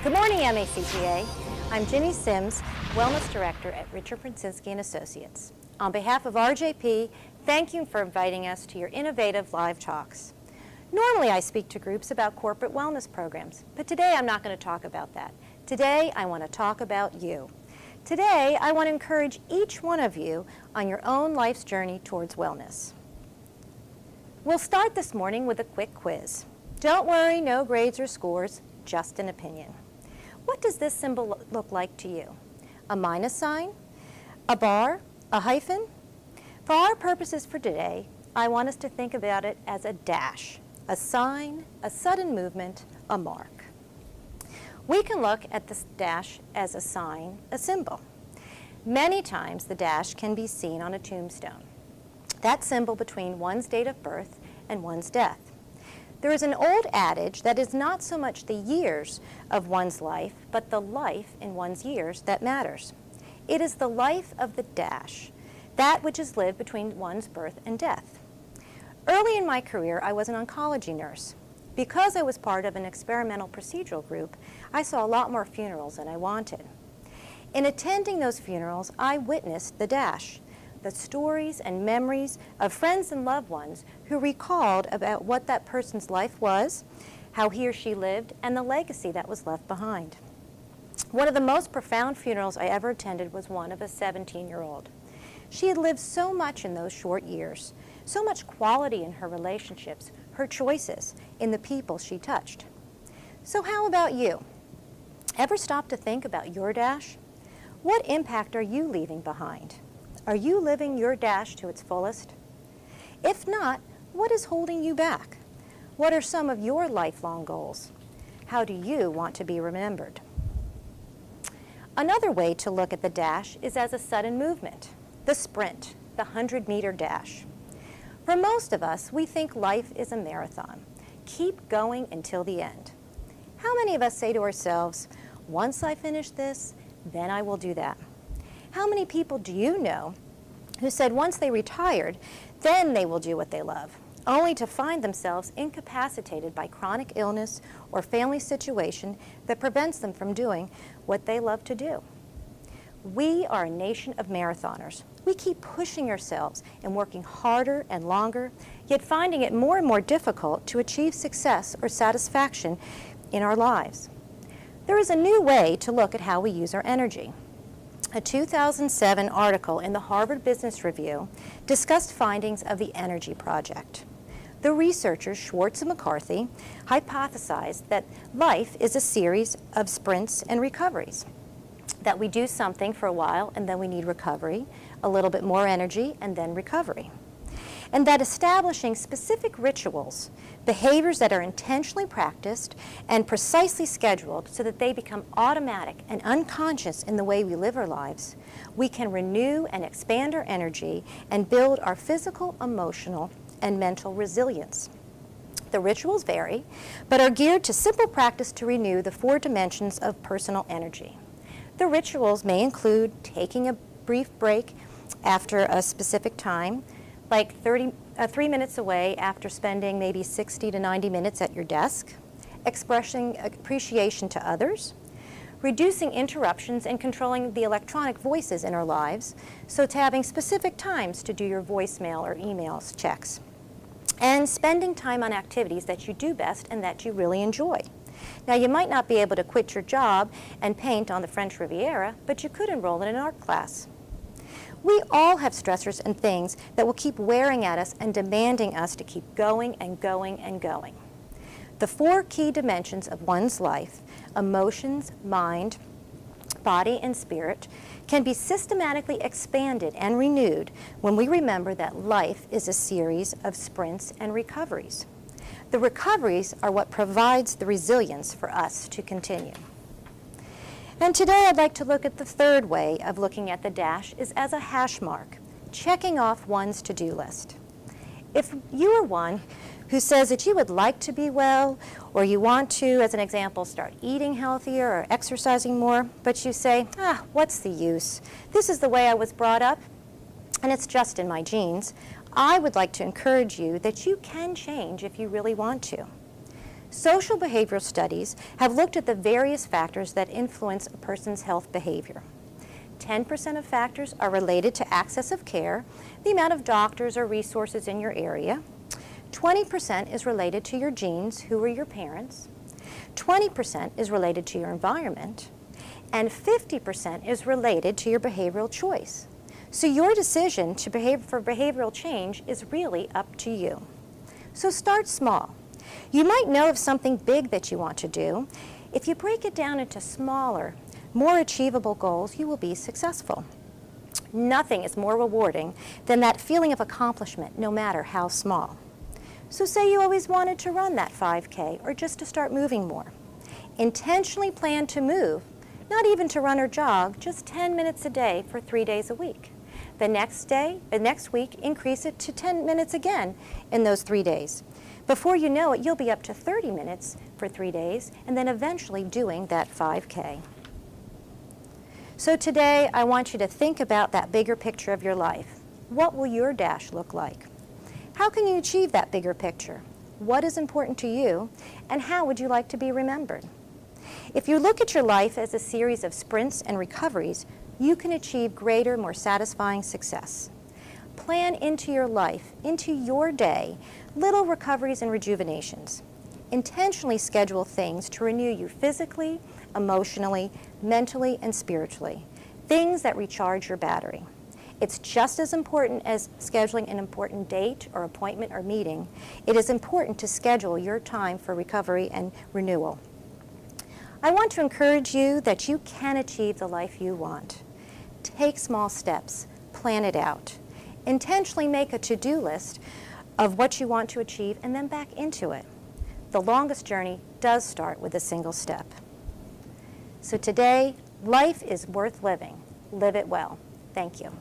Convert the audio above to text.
Good morning, MACPA. I'm Ginny Simms, Wellness Director at Richard Francinski & Associates. On behalf of RJP, thank you for inviting us to your innovative live talks. Normally I speak to groups about corporate wellness programs, but today I'm not going to talk about that. Today I want to talk about you. Today I want to encourage each one of you on your own life's journey towards wellness. We'll start this morning with a quick quiz. Don't worry, no grades or scores, just an opinion. What does this symbol look like to you? A minus sign? A bar? A hyphen? For our purposes for today, I want us to think about it as a dash, a sign, a sudden movement, a mark. We can look at this dash as a sign, a symbol. Many times the dash can be seen on a tombstone, that symbol between one's date of birth and one's death. There is an old adage that is not so much the years of one's life, but the life in one's years that matters. It is the life of the dash, that which is lived between one's birth and death. Early in my career, I was an oncology nurse. Because I was part of an experimental procedural group, I saw a lot more funerals than I wanted. In attending those funerals, I witnessed the dash, the stories and memories of friends and loved ones who recalled about what that person's life was, how he or she lived, and the legacy that was left behind. One of the most profound funerals I ever attended was one of a 17-year-old. She had lived so much in those short years, so much quality in her relationships, her choices, in the people she touched. So how about you? Ever stop to think about your dash? What impact are you leaving behind? Are you living your dash to its fullest? If not, what is holding you back? What are some of your lifelong goals? How do you want to be remembered? Another way to look at the dash is as a sudden movement, the sprint, the 100-meter dash. For most of us, we think life is a marathon. Keep going until the end. How many of us say to ourselves, once I finish this, then I will do that? How many people do you know who said once they retired, then they will do what they love, only to find themselves incapacitated by chronic illness or family situation that prevents them from doing what they love to do? We are a nation of marathoners. We keep pushing ourselves and working harder and longer, yet finding it more and more difficult to achieve success or satisfaction in our lives. There is a new way to look at how we use our energy. A 2007 article in the Harvard Business Review discussed findings of the Energy Project. The researchers, Schwartz and McCarthy, hypothesized that life is a series of sprints and recoveries, that we do something for a while and then we need recovery, a little bit more energy, and then recovery. And that establishing specific rituals, behaviors that are intentionally practiced and precisely scheduled so that they become automatic and unconscious in the way we live our lives, we can renew and expand our energy and build our physical, emotional, and mental resilience. The rituals vary, but are geared to simple practice to renew the 4 dimensions of personal energy. The rituals may include taking a brief break after a specific time, like 3 minutes away after spending maybe 60 to 90 minutes at your desk, expressing appreciation to others, reducing interruptions and controlling the electronic voices in our lives, so it's having specific times to do your voicemail or emails checks, and spending time on activities that you do best and that you really enjoy. Now, you might not be able to quit your job and paint on the French Riviera, but you could enroll in an art class. We all have stressors and things that will keep wearing at us and demanding us to keep going and going and going. The 4 key dimensions of one's life, emotions, mind, body, and spirit, can be systematically expanded and renewed when we remember that life is a series of sprints and recoveries. The recoveries are what provides the resilience for us to continue. And today I'd like to look at the third way of looking at the dash is as a hash mark, checking off one's to-do list. If you are one who says that you would like to be well, or you want to, as an example, start eating healthier or exercising more, but you say, what's the use? This is the way I was brought up, and it's just in my genes. I would like to encourage you that you can change if you really want to. Social behavioral studies have looked at the various factors that influence a person's health behavior. 10% of factors are related to access of care, the amount of doctors or resources in your area. 20% is related to your genes, who are your parents. 20% is related to your environment. And 50% is related to your behavioral choice. So your decision to behave for behavioral change is really up to you. So start small. You might know of something big that you want to do. If you break it down into smaller, more achievable goals, you will be successful. Nothing is more rewarding than that feeling of accomplishment, no matter how small. So say you always wanted to run that 5K or just to start moving more. Intentionally plan to move, not even to run or jog, just 10 minutes a day for 3 days a week. The next week, increase it to 10 minutes again in those 3 days. Before you know it, you'll be up to 30 minutes for 3 days, and then eventually doing that 5K. So today, I want you to think about that bigger picture of your life. What will your dash look like? How can you achieve that bigger picture? What is important to you, and how would you like to be remembered? If you look at your life as a series of sprints and recoveries, you can achieve greater, more satisfying success. Plan into your life, into your day, little recoveries and rejuvenations. Intentionally schedule things to renew you physically, emotionally, mentally, and spiritually. Things that recharge your battery. It's just as important as scheduling an important date or appointment or meeting. It is important to schedule your time for recovery and renewal. I want to encourage you that you can achieve the life you want. Take small steps, plan it out. Intentionally make a to-do list of what you want to achieve and then back into it. The longest journey does start with a single step. So today, life is worth living. Live it well. Thank you.